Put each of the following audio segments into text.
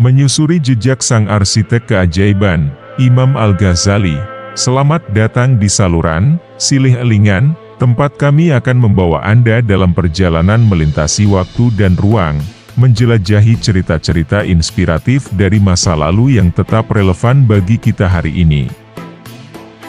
Menyusuri jejak sang arsitek keajaiban, Imam Al-Ghazali. Selamat datang di saluran Silih Elingan, tempat kami akan membawa Anda dalam perjalanan melintasi waktu dan ruang, menjelajahi cerita-cerita inspiratif dari masa lalu yang tetap relevan bagi kita hari ini.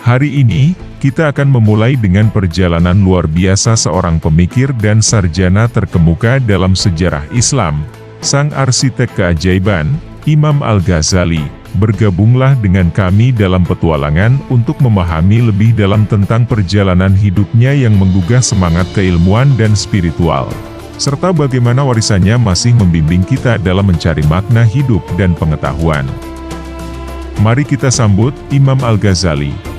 Hari ini, kita akan memulai dengan perjalanan luar biasa seorang pemikir dan sarjana terkemuka dalam sejarah Islam, sang arsitek keajaiban, Imam Al-Ghazali. Bergabunglah dengan kami dalam petualangan untuk memahami lebih dalam tentang perjalanan hidupnya yang menggugah semangat keilmuan dan spiritual, serta bagaimana warisannya masih membimbing kita dalam mencari makna hidup dan pengetahuan. Mari kita sambut Imam Al-Ghazali.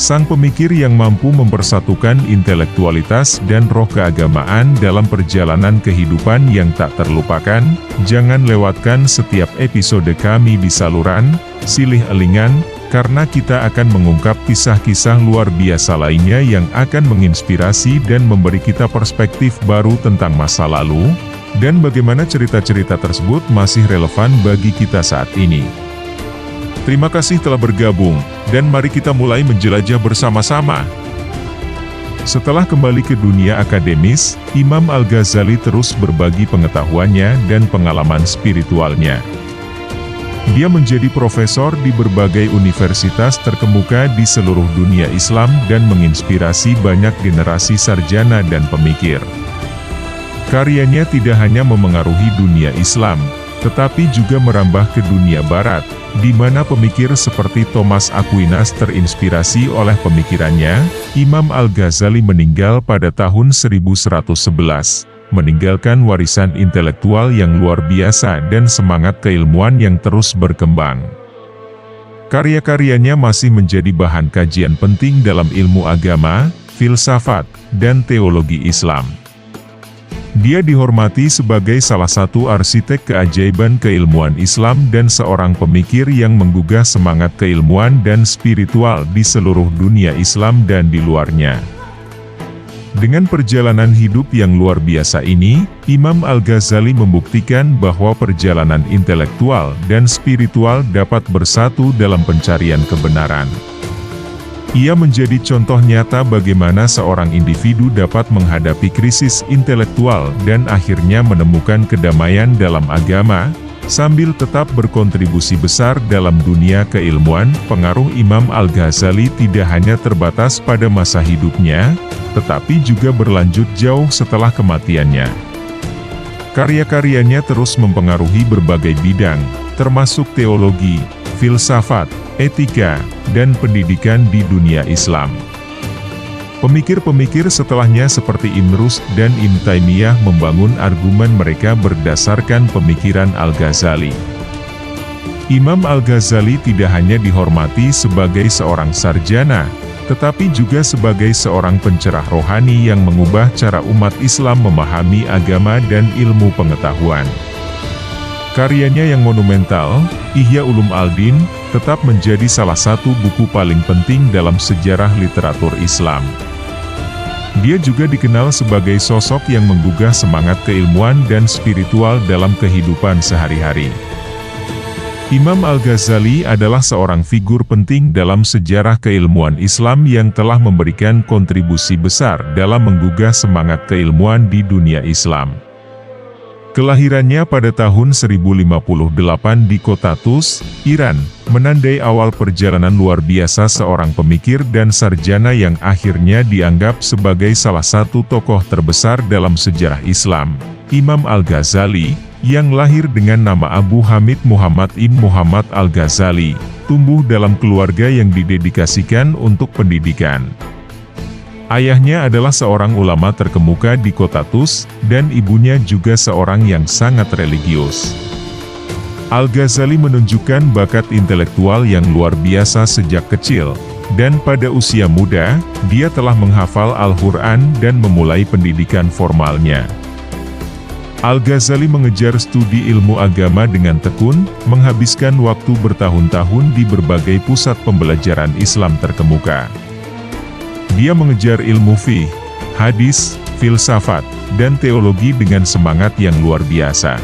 Sang pemikir yang mampu mempersatukan intelektualitas dan roh keagamaan dalam perjalanan kehidupan yang tak terlupakan. Jangan lewatkan setiap episode kami di saluran Silih Elingan, karena kita akan mengungkap kisah-kisah luar biasa lainnya yang akan menginspirasi dan memberi kita perspektif baru tentang masa lalu, dan bagaimana cerita-cerita tersebut masih relevan bagi kita saat ini. Terima kasih telah bergabung, dan mari kita mulai menjelajah bersama-sama. Setelah kembali ke dunia akademis, Imam Al-Ghazali terus berbagi pengetahuannya dan pengalaman spiritualnya. Dia menjadi profesor di berbagai universitas terkemuka di seluruh dunia Islam dan menginspirasi banyak generasi sarjana dan pemikir. Karyanya tidak hanya memengaruhi dunia Islam, tetapi juga merambah ke dunia Barat, di mana pemikir seperti Thomas Aquinas terinspirasi oleh pemikirannya. Imam Al-Ghazali meninggal pada tahun 1111, meninggalkan warisan intelektual yang luar biasa dan semangat keilmuan yang terus berkembang. Karya-karyanya masih menjadi bahan kajian penting dalam ilmu agama, filsafat, dan teologi Islam. Dia dihormati sebagai salah satu arsitek keajaiban keilmuan Islam dan seorang pemikir yang menggugah semangat keilmuan dan spiritual di seluruh dunia Islam dan di luarnya. Dengan perjalanan hidup yang luar biasa ini, Imam Al-Ghazali membuktikan bahwa perjalanan intelektual dan spiritual dapat bersatu dalam pencarian kebenaran. Ia menjadi contoh nyata bagaimana seorang individu dapat menghadapi krisis intelektual dan akhirnya menemukan kedamaian dalam agama, sambil tetap berkontribusi besar dalam dunia keilmuan. Pengaruh Imam Al-Ghazali tidak hanya terbatas pada masa hidupnya, tetapi juga berlanjut jauh setelah kematiannya. Karya-karyanya terus mempengaruhi berbagai bidang, termasuk teologi, filsafat, etika, dan pendidikan di dunia Islam. Pemikir-pemikir setelahnya seperti Ibn Rushd dan Ibn Taimiyah membangun argumen mereka berdasarkan pemikiran Al-Ghazali. Imam Al-Ghazali tidak hanya dihormati sebagai seorang sarjana, tetapi juga sebagai seorang pencerah rohani yang mengubah cara umat Islam memahami agama dan ilmu pengetahuan. Karyanya yang monumental, Ihya Ulumuddin, tetap menjadi salah satu buku paling penting dalam sejarah literatur Islam. Dia juga dikenal sebagai sosok yang menggugah semangat keilmuan dan spiritual dalam kehidupan sehari-hari. Imam Al-Ghazali adalah seorang figur penting dalam sejarah keilmuan Islam yang telah memberikan kontribusi besar dalam menggugah semangat keilmuan di dunia Islam. Kelahirannya pada tahun 1058 di kota Tus, Iran, menandai awal perjalanan luar biasa seorang pemikir dan sarjana yang akhirnya dianggap sebagai salah satu tokoh terbesar dalam sejarah Islam. Imam Al-Ghazali, yang lahir dengan nama Abu Hamid Muhammad ibn Muhammad Al-Ghazali, tumbuh dalam keluarga yang didedikasikan untuk pendidikan. Ayahnya adalah seorang ulama terkemuka di kota Tus, dan ibunya juga seorang yang sangat religius. Al-Ghazali menunjukkan bakat intelektual yang luar biasa sejak kecil, dan pada usia muda, dia telah menghafal Al-Quran dan memulai pendidikan formalnya. Al-Ghazali mengejar studi ilmu agama dengan tekun, menghabiskan waktu bertahun-tahun di berbagai pusat pembelajaran Islam terkemuka. Dia mengejar ilmu fiqh, hadis, filsafat, dan teologi dengan semangat yang luar biasa.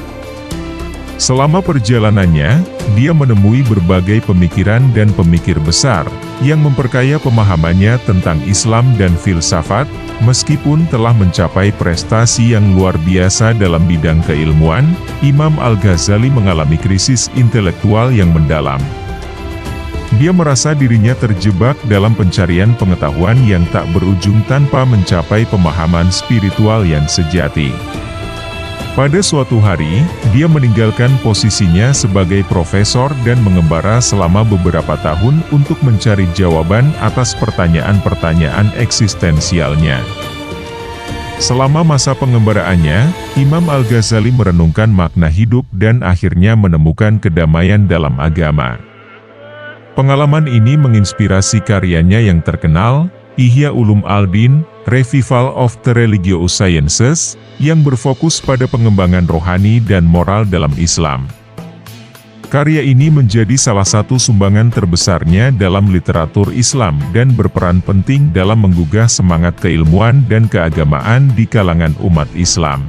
Selama perjalanannya, dia menemui berbagai pemikiran dan pemikir besar, yang memperkaya pemahamannya tentang Islam dan filsafat. Meskipun telah mencapai prestasi yang luar biasa dalam bidang keilmuan, Imam Al-Ghazali mengalami krisis intelektual yang mendalam. Dia merasa dirinya terjebak dalam pencarian pengetahuan yang tak berujung tanpa mencapai pemahaman spiritual yang sejati. Pada suatu hari, dia meninggalkan posisinya sebagai profesor dan mengembara selama beberapa tahun untuk mencari jawaban atas pertanyaan-pertanyaan eksistensialnya. Selama masa pengembaraannya, Imam Al-Ghazali merenungkan makna hidup dan akhirnya menemukan kedamaian dalam agama. Pengalaman ini menginspirasi karyanya yang terkenal, Ihya Ulum Al-Din, Revival of the Religious Sciences, yang berfokus pada pengembangan rohani dan moral dalam Islam. Karya ini menjadi salah satu sumbangan terbesarnya dalam literatur Islam dan berperan penting dalam menggugah semangat keilmuan dan keagamaan di kalangan umat Islam.